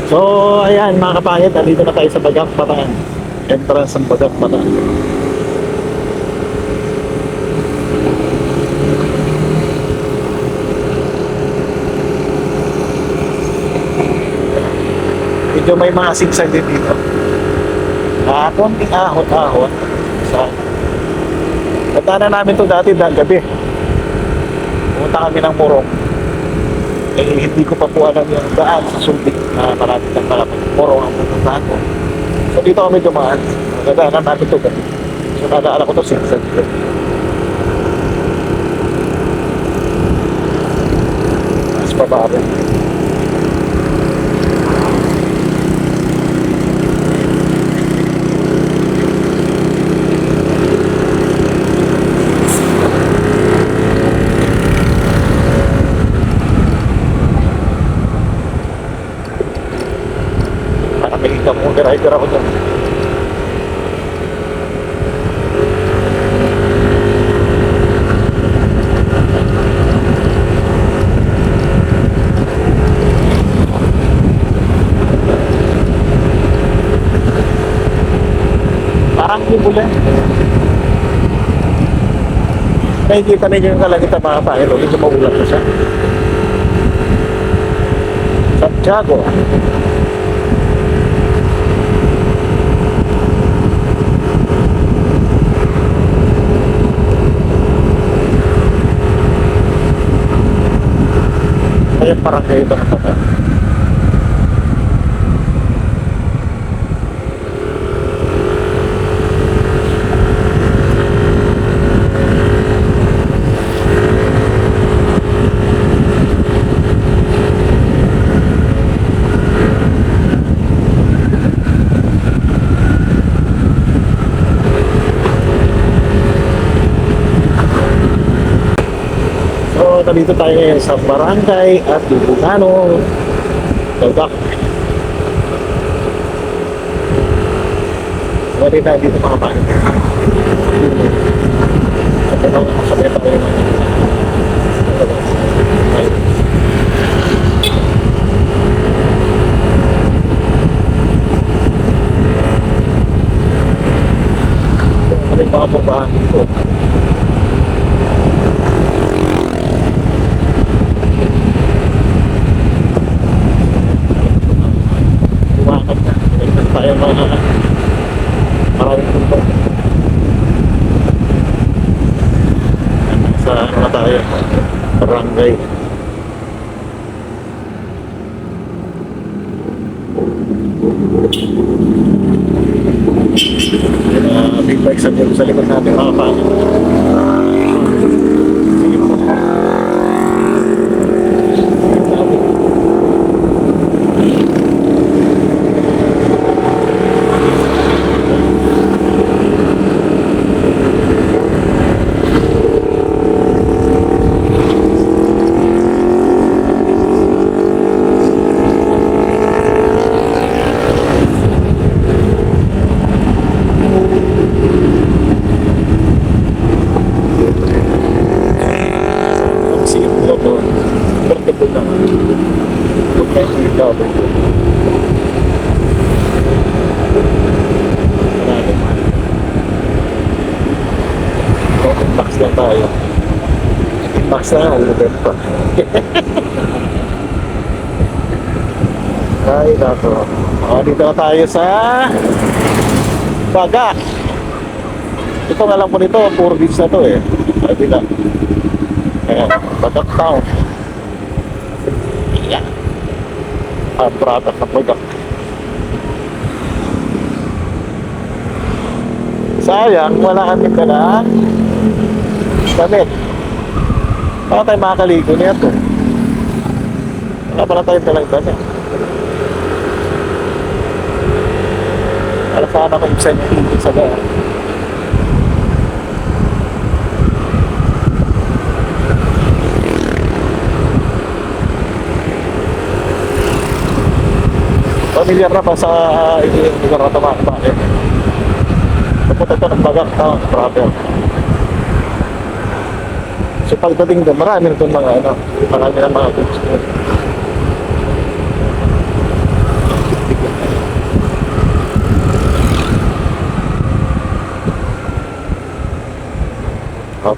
So, ayan mga kapangit, nandito na tayo sa Bagak Bataan. Entrance ng Bagak Bataan. Medyo may mga sigsag din dito. Konting ahon-ahon. Sa Natana namin to dati gabi. Pumunta kami ng Morong. Hindi ko pa po alam yung daan sa Subic na marami ng mga Morong ang pupuntahan ko. So dito kami dumaan. Magandaan namin to gabi. So naalala ko to sigsag. Mas pababa. May ikam mo, driver ako dyan. Parang libulan. Nakikita ninyo yung kalangitan mga paero, medyo maulan na siya. Santiago. Ayan parang kayo ito na. So, nandito tayo ngayon sa Barangay at Lubungano, Bagak. Mali tayo dito mga pangit. At ano, sabi tayo yung ano yung mga pupahan dito. Tayo mga maraming punto sa ano na tayo, barangay. Big bike sa likod natin mga pangit. Max lang tayo. Max na, ulit pa. Ay, dato. Dito na tayo sa Bagak. Ito nga lang po nito, puro beach na to eh. Sabi lang. Ayan, Bagak Town. Ayan. Pratat na Bagak. Sayang, wala kami dala damit. Baka tayo makakaligo niya to. Wala pala tayong dalang damit. Alam pa naman yung sa'yo sa gaya. Familiar na ba sa lugar na tamaan ba? Napunta ito ng Bagak Town, travel. So pagdating doon, marami na doon mga marami na mga goods.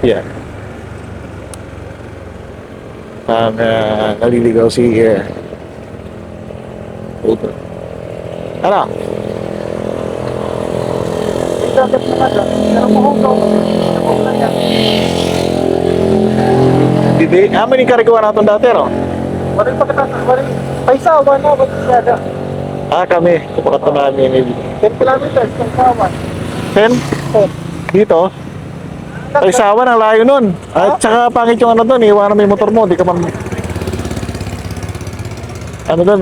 tilapia. Ang naliligaw si ano? Dagat na kada. Pero mahugaw. Mahugaw na yan. Didi, amin yung karikuha natin dati, no? Waring pagkatapos. Waring paisawa na. Ba't siya Kami, kupakat na namin. 10 kilometers ng kawan. 10? Dito? Ay, sawa ng layo nun. At saka pangit yung ano doon, iwanan mo yung motor mo, di ka man... Ano doon,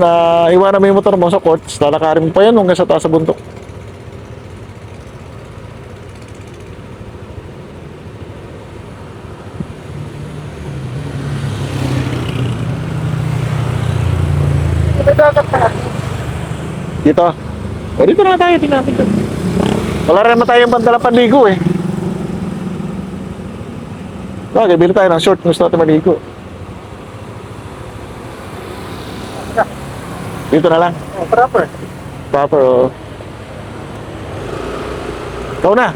iwanan mo yung motor mo sa courts, lalakarin mo pa yan hanggang sa taas sa bundok. May dagat na. Dito. O dito na tayo, tingnan natin. Wala rin naman tayong pandalang panligo eh. Bagay, bili tayo ng short, gusto natin maligo. Dito na lang. Oh, proper. Proper, oh. Ikaw na.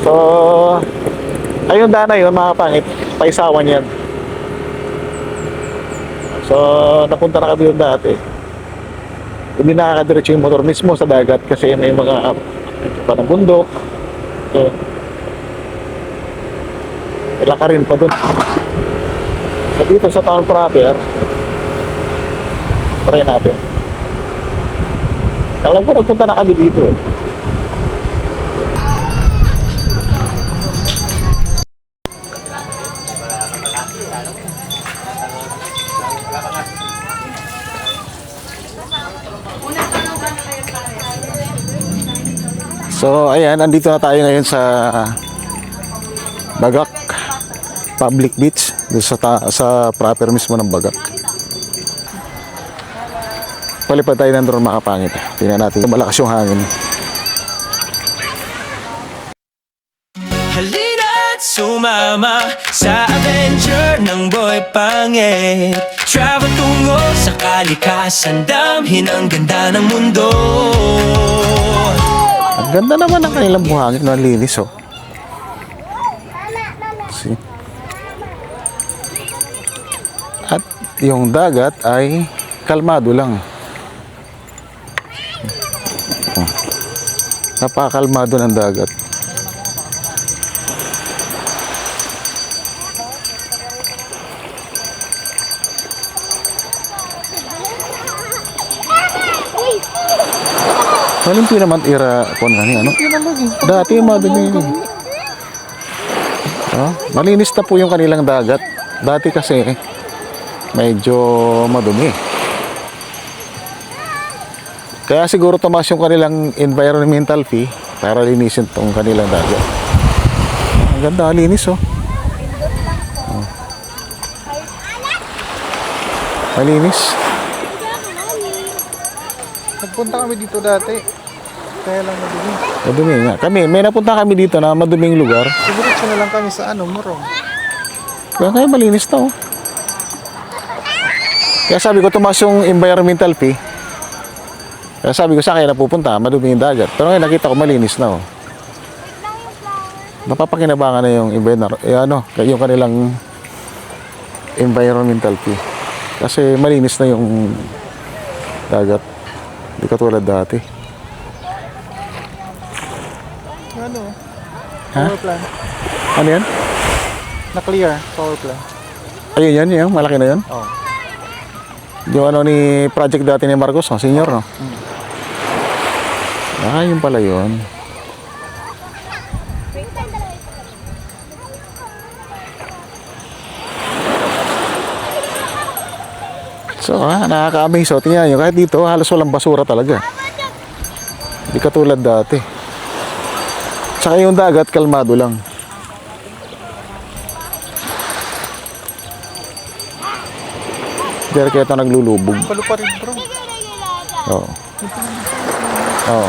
So, ayun daan na yun, mga pangit. Paisawan yan. So, napunta na kami yun dati. Hindi nakakadiretso yung motor mismo sa dagat kasi may mga pa ng bundok. So, ilang ka rin pa dun. So, dito sa town proper, try natin. Alam ko, nagpunta na kami dito eh. So ayan, andito na tayo ngayon sa Bagak Public Beach, doon sa proper mismo ng Bagak. Palipad tayo ng drone, makapangit. Tingnan natin, malakas yung hangin. Halina't sumama sa adventure ng Boy Pangit. Travel tungo sa kalikasan, damhin ang ganda ng mundo. Ang ganda naman ng kanilang buhangin, nalinis oh. See? At yung dagat ay kalmado lang. Oh. Napakalmado ng dagat. Malimpi naman ira kon gani ano? Dati madumi. Oh, malinis na po yung kanilang dagat. Dati kasi medyo madumi. Kaya siguro tumaas yung kanilang environmental fee para linisin tong kanilang dagat. Ang ganda, linis oh. Oh. Malinis. Nagpunta kami dito dati. Kaya lang madumi. Madumi nga. May napunta kami dito na maduming lugar. Diretso na lang kami sa Morong. Kaya malinis na oh. Kaya sabi ko tumaas yung environmental fee. Kaya sabi ko sa akin napupunta, madumi yung dagat. Pero ngayon nakita ko malinis na oh. Napapakinabangan na yung yung kanilang environmental fee. Kasi malinis na yung dagat. Hindi katulad dati. Ano? Ha? Power plant. Ano yan? Na-clear. Power plant. Ayun yan, yung malaki na yun. Oh. Yung ano ni project dati ni Marcos, no? Senior, no? Yun pala yun. So, nakaka-amaze. So, tingnan nyo, kahit dito, halos walang basura talaga. Hindi katulad dati. Saka yung dagat, kalmado lang. Pero kaya ito naglulubog. Palo pa rin, bro. Oo. Oo.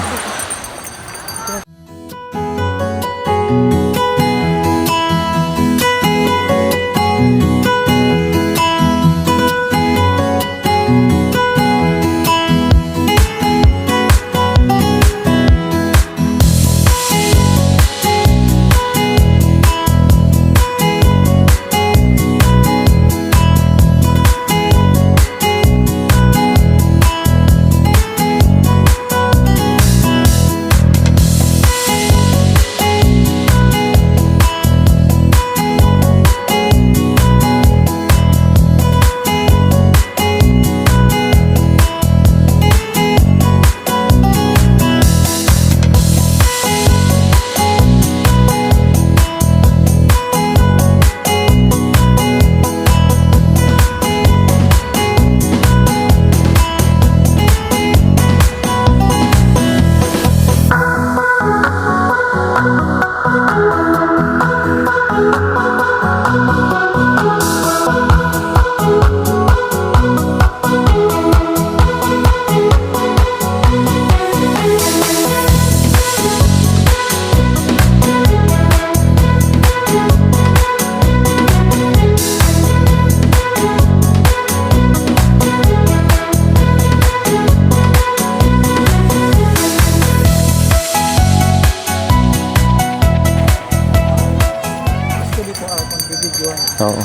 Oo.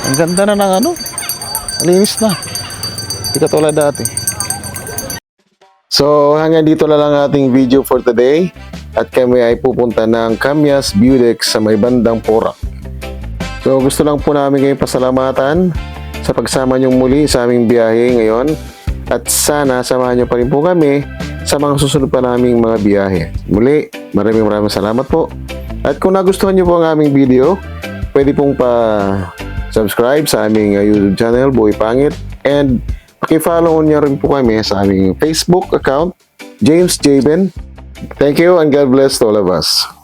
Ang ganda na ng ano. Malinis na. Hindi katulad dati. So, hanggang dito na lang ating video for today. At kami ay pupunta ng Camyas Beaudex sa may bandang Porac. So, gusto lang po namin kayong pasalamatan sa pagsama niyong muli sa aming biyahe ngayon. At sana samahan niyo pa rin po kami sa mga susunod pa naming mga biyahe. Muli, maraming salamat po. At kung nagustuhan niyo po ang aming video, pwede pong pa-subscribe sa aming YouTube channel, Boy Pangit. And paki-follow niyo rin po kami sa aming Facebook account, James Jaben. Thank you and God bless to all of us.